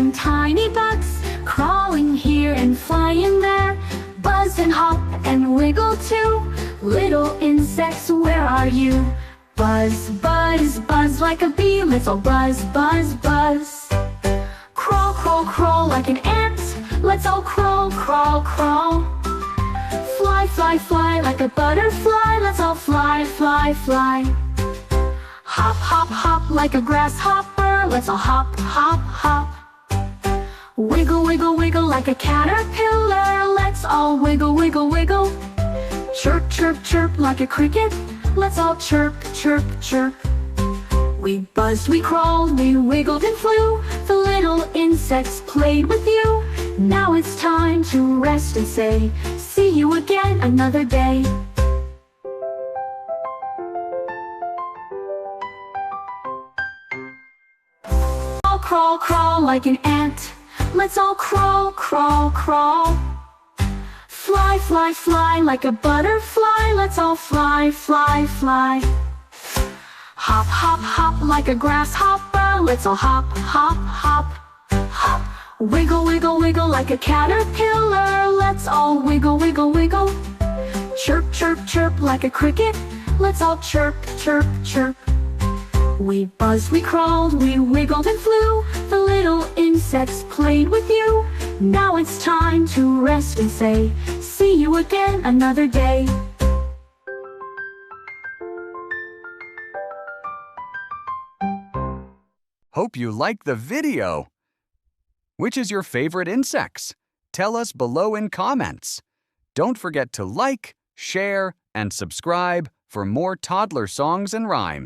and tiny bugs, crawling here and flying there. Buzz and hop and wiggle too. Little insects, where are you? Buzz, buzz, buzz like a bee. Let's all buzz, buzz, buzz. Crawl, crawl, crawl like an ant. Let's all crawl, crawl, crawl. Fly, fly, fly like a butterfly. Let's all fly, fly, fly. Hop, hop, hop like a grasshopper. Let's all hop, hop, hop. Wiggle, wiggle, wiggle like a caterpillar. Let's all wiggle, wiggle, wiggle. Chirp, chirp, chirp like a cricket. Let's all chirp, chirp, chirp. We buzzed, we crawled, we wiggled and flew. The little insects played with you. Now it's time to rest and say, see you again another day. Crawl, crawl, crawl like an ant. Let's all crawl, crawl, crawl. Fly, fly, fly like a butterfly. Let's all fly, fly, fly. Hop, hop, hop like a grasshopper. Let's all hop, hop, hop, hop. Wiggle, wiggle, wiggle like a caterpillar. Let's all wiggle, wiggle, wiggle. Chirp, chirp, chirp like a cricket. Let's all chirp, chirp, chirp. We buzzed, we crawled, we wiggled and flew. The little insects played with you. Now it's time to rest and say, see you again another day. Hope you liked the video. Which is your favorite insects? Tell us below in comments. Don't forget to like, share, and subscribe for more toddler songs and rhymes.